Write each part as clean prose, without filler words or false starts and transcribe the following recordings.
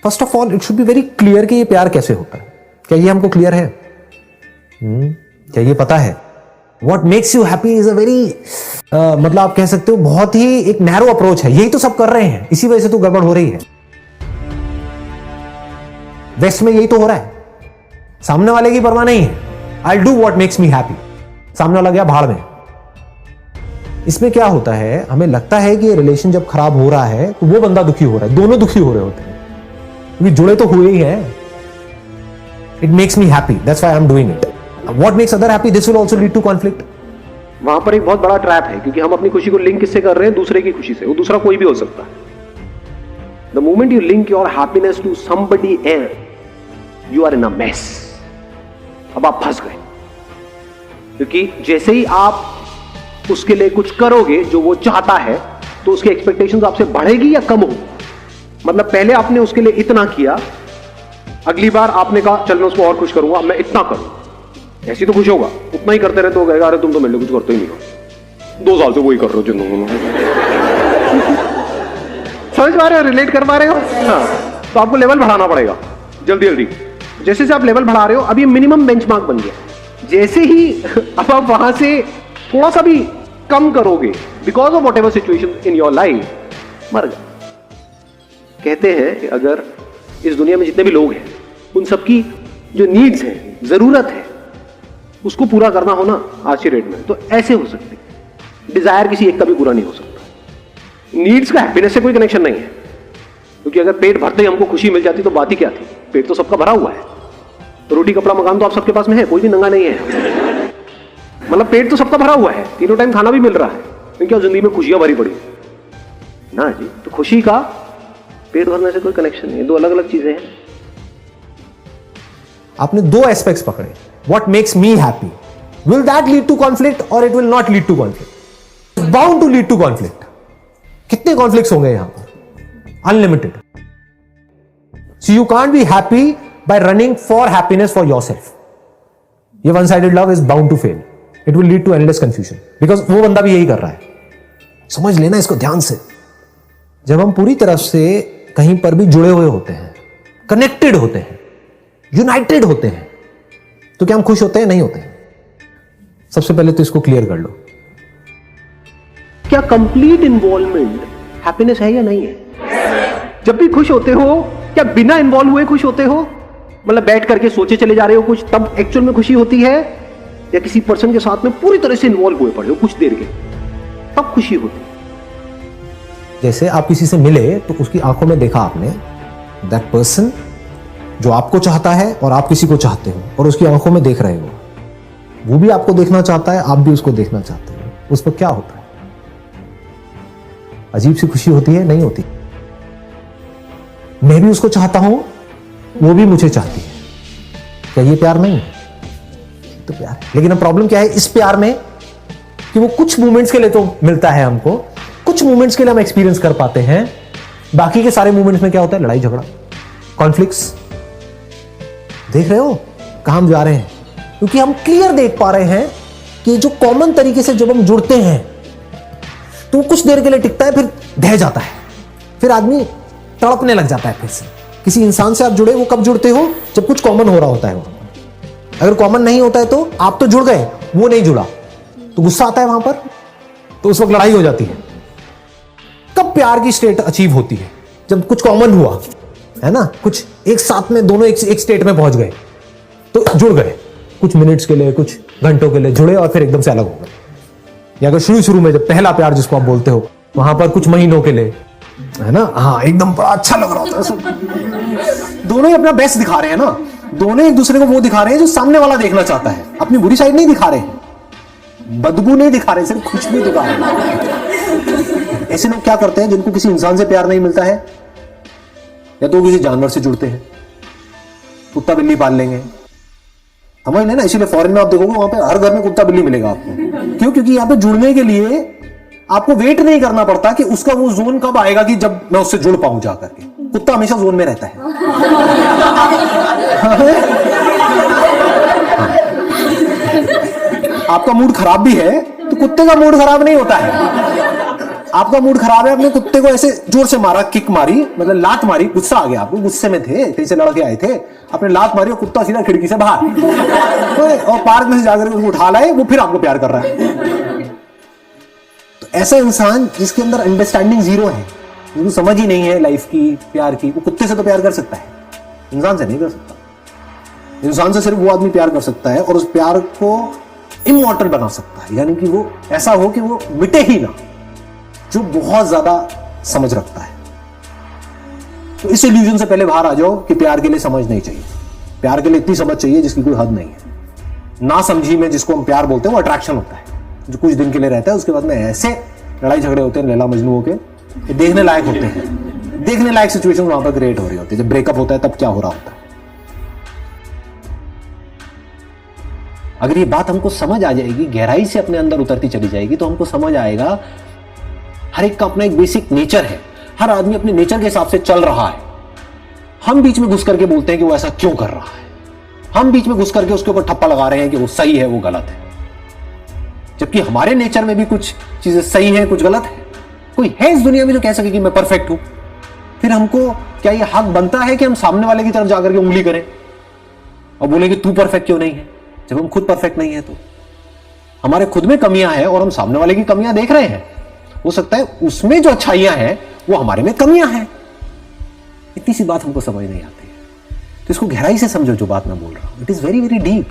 First of all it should be very clear कि ये प्यार कैसे होता है। क्या ये हमको क्लियर है? क्या ये पता है? What makes you happy is a very मतलब आप कह सकते हो बहुत ही एक नैरो अप्रोच है। यही तो सब कर रहे हैं, इसी वजह से तो गड़बड़ हो रही है। वेस्ट में यही तो हो रहा है, सामने वाले की परवाह नहीं है। I do what makes me happy, सामने वाला गया भाड़ में। इसमें क्या होता है, हमें लगता है कि ये रिलेशन जब खराब हो रहा है तो वो बंदा दुखी हो रहा है, दोनों दुखी हो रहे होते हैं क्योंकि जुड़े तो हुए ही हैं। It makes me happy, that's why I am doing it. What makes other happy, this will also lead to conflict. वहां पर एक बहुत बड़ा ट्रैप है, क्योंकि हम अपनी खुशी को लिंक किससे कर रहे हैं? दूसरे की खुशी से। वो दूसरा कोई भी हो सकता है। The moment you link your happiness to somebody else, you are in a mess. अब आप फंस गए, क्योंकि जैसे ही आप उसके लिए कुछ करोगे जो वो चाहता है, तो उसकी एक्सपेक्टेशंस आपसे बढ़ेगी या कम होगी? मतलब पहले आपने उसके लिए इतना किया, अगली बार आपने कहा चल मैं उसको और खुश करूंगा, मैं इतना करूं, ऐसी तो खुश होगा। उतना ही करते रहे तो कहेगा अरे तुम तो मेरे लिए कुछ करते ही नहीं हो, 2 साल से वही कर रहे हो जिंदगी। समझ पा रहे हो? रिलेट कर पा रहे हो? हाँ। तो आपको लेवल बढ़ाना पड़ेगा जल्दी जल्दी। जैसे से आप लेवल बढ़ा रहे हो, अब ये मिनिमम बेंचमार्क बन गया। जैसे ही अब आप वहां से थोड़ा सा भी कम करोगे, because of what ever situation in your life, मर गए। कहते हैं कि अगर इस दुनिया में जितने भी लोग हैं, उन सबकी जो नीड्स है, जरूरत है, उसको पूरा करना हो ना आज की रेट में, तो ऐसे हो सकते हैं। डिजायर किसी एक का भी पूरा नहीं हो सकता। नीड्स का हैप्पीनेस से कोई कनेक्शन नहीं है, क्योंकि अगर पेट भरते ही हमको खुशी मिल जाती तो बात ही क्या थी? पेट तो सबका भरा हुआ है। रोटी कपड़ा मकान तो आप सबके पास में है, कोई भी नंगा नहीं है। मतलब पेट तो सबका भरा हुआ है, तीनों टाइम खाना भी मिल रहा है, लेकिन क्या जिंदगी में खुशियां भरी पड़ी ना जी? तो खुशी का पेट भरने से कोई कनेक्शन नहीं है, दो अलग अलग चीजें हैं। आपने 2 एस्पेक्ट्स पकड़े। What makes me happy, will that lead to conflict और it will not lead to conflict? Bound to lead to conflict. कितने कॉन्फ्लिक्ट्स होंगे यहां पर? Unlimited. So you can't be happy by running for happiness for yourself. ये one sided love is bound to fail. It will lead to endless confusion, because वो बंदा भी यही कर रहा है। समझ लेना इसको ध्यान से। जब हम पूरी तरफ से कहीं पर भी जुड़े हुए होते हैं, कनेक्टेड होते हैं, यूनाइटेड होते हैं, तो क्या हम खुश होते हैं? नहीं होते हैं। सबसे पहले तो इसको क्लियर कर लो। क्या कंप्लीट इन्वॉल्वमेंट हैप्पीनेस है या नहीं है? जब भी खुश होते हो, क्या बिना इन्वॉल्व हुए खुश होते हो? मतलब बैठ करके सोचे चले जा रहे हो कुछ, तब एक्चुअल में खुशी होती है? या किसी पर्सन के साथ में पूरी तरह से इन्वॉल्व हुए पड़े हो कुछ देर के, तब खुशी होती है? जैसे आप किसी से मिले तो उसकी आंखों में देखा आपने, दैट पर्सन जो आपको चाहता है और आप किसी को चाहते हो, और उसकी आंखों में देख रहे हो, वो भी आपको देखना चाहता है, आप भी उसको देखना चाहते हो। उस पर क्या होता है? अजीब सी खुशी होती है? नहीं होती। मैं भी उसको चाहता हूं, वो भी मुझे चाहती है। क्या ये प्यार नहीं है? तो प्यार है। लेकिन अब प्रॉब्लम क्या है इस प्यार में, कि वो कुछ मोमेंट्स के लिए तो मिलता है हमको, कुछ मोमेंट्स के लिए हम एक्सपीरियंस कर पाते हैं, बाकी के सारे मोमेंट्स में क्या होता है? लड़ाई झगड़ा, कॉन्फ्लिक्ट्स। देख रहे हो कहां हम जा रहे हैं? क्योंकि हम क्लियर देख पा रहे हैं कि जो कॉमन तरीके से जब हम जुड़ते हैं तो वो कुछ देर के लिए टिकता है, फिर ढह जाता है, फिर आदमी तड़पने लग जाता है। फिर से किसी इंसान से आप जुड़े, वो कब जुड़ते हो? जब कुछ कॉमन हो रहा होता है। अगर कॉमन नहीं होता है तो आप तो जुड़ गए, वो नहीं जुड़ा, तो गुस्सा आता है वहां पर, तो उस वक्त लड़ाई हो जाती है। कब प्यार की स्टेट अचीव होती है? जब कुछ कॉमन हुआ है ना, कुछ एक साथ में दोनों एक स्टेट में पहुंच गए, तो जुड़ गए, कुछ मिनट्स के लिए, कुछ घंटों के लिए जुड़े और फिर एकदम से अलग हो गए। या अगर शुरू में जब पहला प्यार जिसको आप बोलते हो, वहां पर कुछ महीनों के लिए, है ना, हाँ एकदम बड़ा अच्छा लग रहा होता है सब। दोनों ही अपना बेस्ट दिखा रहे हैं ना, दोनों एक दूसरे को वो दिखा रहे हैं जो सामने वाला देखना चाहता है। अपनी बुरी साइड नहीं दिखा रहे हैं, बदबू नहीं दिखा रहे, सिर्फ खुश भी दिखा रहे हैं। ऐसे लोग क्या करते हैं जिनको किसी इंसान से प्यार नहीं मिलता है, या तो किसी जानवर से जुड़ते हैं, कुत्ता बिल्ली पाल लेंगे, समझ लेना। इसीलिए फॉरेन में आप देखोगे वहां पे हर घर में कुत्ता बिल्ली मिलेगा आपको। क्यों? क्योंकि यहाँ पे जुड़ने के लिए आपको वेट नहीं करना पड़ता कि उसका वो जोन कब आएगा कि जब मैं उससे जुड़ पाऊं जा करके। कुत्ता हमेशा जोन में रहता है। आपका मूड खराब भी है तो कुत्ते का मूड खराब नहीं होता है। आपका मूड खराब है, आपने कुत्ते को ऐसे जोर से मारा, किक मारी, मतलब लात मारी, गुस्सा आ गया आपको, गुस्से में थे, कहीं से लड़के आए थे, आपने लात मारी और कुत्ता सीधा खिड़की से बाहर, और पार्क में से जाकर उसको उठा लाए, वो फिर आपको प्यार कर रहा है। तो ऐसा इंसान जिसके अंदर अंडरस्टैंडिंग जीरो है, जिसको समझ ही नहीं है लाइफ की, प्यार की, वो कुत्ते से तो प्यार कर सकता है, इंसान से नहीं कर सकता। इंसान से सिर्फ वो आदमी प्यार कर सकता है और उस प्यार को इमॉर्टल बना सकता है, यानी कि वो ऐसा हो कि वो मिटे ही ना, जो बहुत ज्यादा समझ रखता है। तो इस इल्यूजन से पहले बाहर आ जाओ कि प्यार के लिए समझ नहीं चाहिए, प्यार के लिए इतनी समझ चाहिए जिसकी कोई हद नहीं है। ना समझी में जिसको हम प्यार बोलते हैं, वो अट्रैक्शन होता है जो कुछ दिन के लिए रहता है, उसके बाद में ऐसे लड़ाई झगड़े होते हैं लैला मजनू के, देखने लायक होते हैं, देखने लायक सिचुएशन वहां पर क्रिएट हो रही होती है। जब ब्रेकअप होता है तब क्या हो रहा होता है। अगर ये बात हमको समझ आ जाएगी, गहराई से अपने अंदर उतरती चली जाएगी, तो हमको समझ आएगा हर एक का अपना एक बेसिक नेचर है, हर आदमी अपने नेचर के हिसाब से चल रहा है। हम बीच में घुस करके बोलते हैं कि वो ऐसा क्यों कर रहा है, हम बीच में घुस करके उसके ऊपर ठप्पा लगा रहे हैं कि वो सही है, वो गलत है, जबकि हमारे नेचर में भी कुछ चीजें सही है, कुछ गलत है। कोई है इस दुनिया में जो कह सके कि मैं परफेक्ट हूं? फिर हमको क्या ये हक बनता है कि हम सामने वाले की तरफ जाकर के उंगली करें और बोले कि तू परफेक्ट क्यों नहीं है, जब हम खुद परफेक्ट नहीं है? तो हमारे खुद में कमियां हैं और हम सामने वाले की कमियां देख रहे हैं। हो सकता है उसमें जो अच्छाइयां हैं वो हमारे में कमियां हैं। इतनी सी बात हमको समझ नहीं आती है, तो इसको गहराई से समझो जो बात मैं बोल रहा हूं। It is very very deep.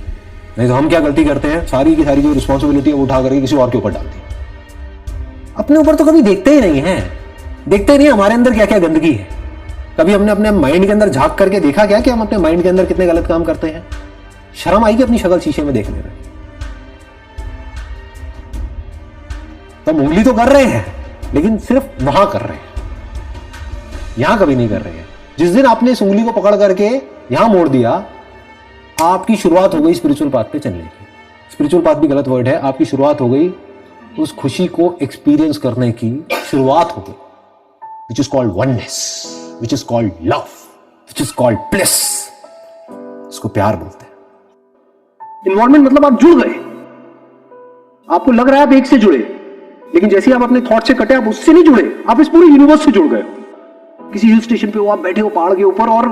नहीं तो हम क्या गलती करते हैं, सारी की सारी जो रिस्पॉन्सिबिलिटी है वो उठा करके किसी और के ऊपर डालती है। अपने ऊपर तो कभी देखते ही नहीं है, देखते ही नहीं हमारे अंदर क्या क्या गंदगी है। कभी हमने अपने माइंड के अंदर झांक करके देखा क्या कि हम अपने माइंड के अंदर कितने गलत काम करते हैं? शर्म आएगी अपनी शक्ल शीशे में देखने में। तो हम उंगली तो कर रहे हैं, लेकिन सिर्फ वहां कर रहे हैं, यहां कभी नहीं कर रहे हैं। जिस दिन आपने इस उंगली को पकड़ करके यहां मोड़ दिया, आपकी शुरुआत हो गई स्पिरिचुअल पाथ पे चलने की। स्पिरिचुअल पाथ भी गलत वर्ड है, आपकी शुरुआत हो गई उस खुशी को एक्सपीरियंस करने की शुरुआत हो गई, which is called oneness, which is called love, which is called bliss. इसको प्यार बोलते हैं। इन्वॉल्वमेंट मतलब आप जुड़ गए, आपको लग रहा है आप एक से जुड़े, लेकिन जैसे ही आप अपने थॉट से कटे, आप उससे नहीं जुड़े, आप इस पूरे यूनिवर्स से जुड़ गए। किसी हिल स्टेशन पे हो, आप बैठे हो पहाड़ के ऊपर, और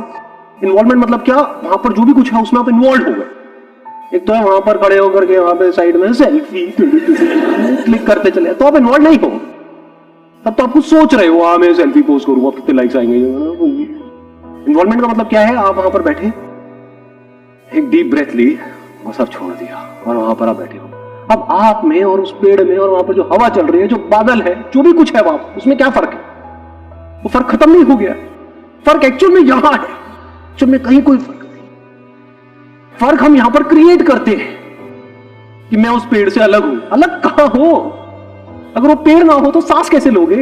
इन्वॉल्वमेंट मतलब क्या, वहां पर जो भी कुछ है उसमें आप इन्वॉल्व हो गए। एक तो है वहां पर खड़े होकर के वहां पे साइड में सेल्फी क्लिक करते चले, तो आप इन्वॉल्व नहीं हो। तब तो आप कुछ सोच रहे हो, मैं सेल्फी पोस्ट करूंगा, कितने लाइक्स आएंगे। इन्वॉल्वमेंट का मतलब क्या है, आप वहां पर बैठे, एक डीप ब्रेथ ली और सब छोड़ दिया, और वहां पर आप बैठे हो। अब आप में और उस पेड़ में और वहां पर जो हवा चल रही है, जो बादल है, जो भी कुछ है वहां, उसमें क्या फर्क है? वो फर्क खत्म नहीं हो गया। फर्क एक्चुअल में यहां है, एक्चुअल में कहीं कोई फर्क नहीं। फर्क हम यहां पर क्रिएट करते हैं कि मैं उस पेड़ से अलग हूं। अलग कहां हो? अगर वो पेड़ ना हो तो सांस कैसे लोगे?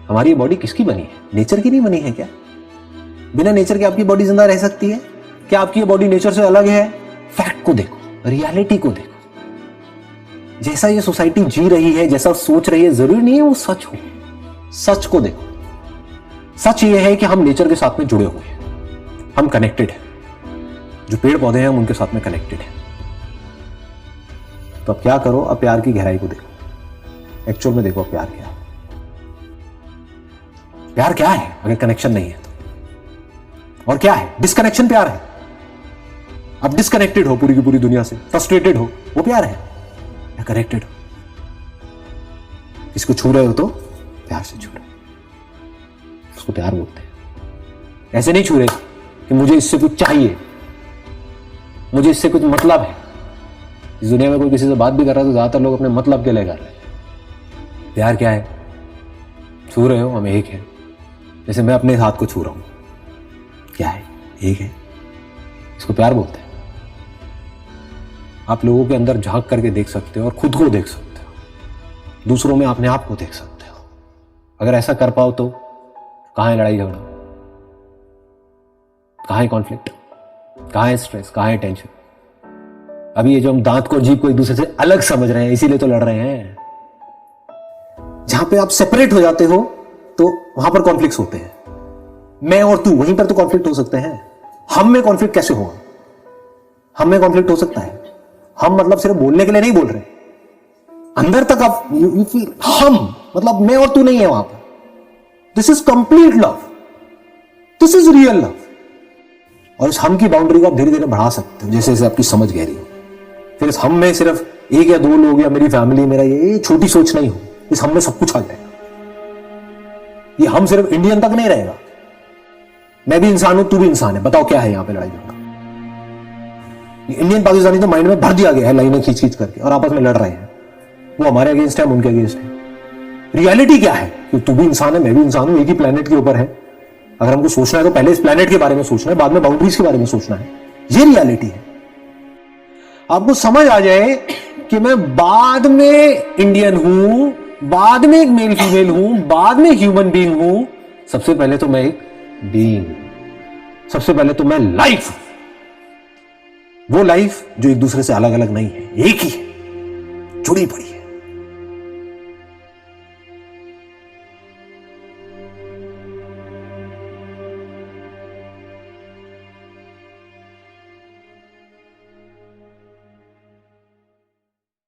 हमारी बॉडी किसकी बनी है? नेचर की नहीं बनी है क्या? बिना नेचर के आपकी बॉडी जिंदा रह सकती है क्या? आपकी बॉडी नेचर से अलग है? फैक्ट को देखो, रियलिटी को देखो। जैसा ये सोसाइटी जी रही है, जैसा सोच रही है, जरूरी नहीं है वो सच हो। सच को देखो। सच ये है कि हम नेचर के साथ में जुड़े हुए हैं, हम कनेक्टेड हैं। जो पेड़ पौधे हैं हम उनके साथ में कनेक्टेड हैं। तो अब क्या करो, अब प्यार की गहराई को देखो, एक्चुअल में देखो प्यार क्या है। प्यार क्या है अगर कनेक्शन नहीं है तो? और क्या है? डिस्कनेक्शन प्यार है। अब डिस्कनेक्टेड हो पूरी की पूरी दुनिया से, फ्रस्ट्रेटेड हो, वो प्यार है? या कनेक्टेड हो, इसको छू रहे हो तो प्यार से छू रहे हो, उसको प्यार बोलते हैं। ऐसे नहीं छू रहे कि मुझे इससे कुछ चाहिए, मुझे इससे कुछ मतलब है। इस दुनिया में कोई किसी से बात भी कर रहा है तो ज्यादातर लोग अपने मतलब के लिए कर रहे हैं। प्यार क्या है? छू रहे हो, हम एक है। जैसे मैं अपने हाथ को छू रहा हूं, क्या है? एक है, इसको प्यार बोलते हैं। आप लोगों के अंदर झांक करके देख सकते हो और खुद को देख सकते हो, दूसरों में अपने आप को देख सकते हो। अगर ऐसा कर पाओ तो कहां है लड़ाई झगड़ा, कहां है कॉन्फ्लिक्ट, कहां है स्ट्रेस, कहां है टेंशन? अभी ये जो हम दांत को, जीभ को एक दूसरे से अलग समझ रहे हैं, इसीलिए तो लड़ रहे हैं। जहां पे आप सेपरेट हो जाते हो तो वहां पर कॉन्फ्लिक्ट होते हैं। मैं और तू, वहीं पर तो कॉन्फ्लिक्ट हो सकते हैं। हम में कॉन्फ्लिक्ट कैसे होगा? हम में कॉन्फ्लिक्ट हो सकता है। हम मतलब सिर्फ बोलने के लिए नहीं बोल रहे, अंदर तक आप यू फील हम, मतलब मैं और तू नहीं है वहां पर। This is complete love, this is real love. और इस हम की बाउंड्री को आप धीरे धीरे बढ़ा सकते हो जैसे जैसे आपकी समझ गहरी हो। फिर इस हम में सिर्फ एक या दो लोग या मेरी फैमिली, मेरा ये छोटी सोच नहीं हो। इस हम में सब कुछ आ जाएगा। ये हम सिर्फ इंडियन तक नहीं रहेगा। मैं भी इंसान हूं, तू भी इंसान है, बताओ क्या है यहां पे लड़ाई झगड़ा? इंडियन पाकिस्तानी तो माइंड में भर दिया गया है लाइनें खींच खींच करके, और आपस में लड़ रहे हैं। वो हमारे अगेंस्ट है, हम उनके अगेंस्ट है। रियलिटी क्या है कि तू भी इंसान है, मैं भी इंसान हूं, एक ही प्लेनेट के ऊपर है। अगर हमको सोचना है तो पहले इस प्लेनेट के बारे में सोचना है, बाद में बाउंड्रीज के बारे में सोचना है। ये रियलिटी है। आपको समझ आ जाए कि मैं बाद में इंडियन हूं, बाद में एक मेल फीमेल हूं, बाद में ह्यूमन बीइंग हूं, सबसे पहले तो मैं एक बीइंग, सबसे पहले तो मैं लाइफ, वो लाइफ जो एक दूसरे से अलग अलग नहीं है, एक ही है, जुड़ी पड़ी है।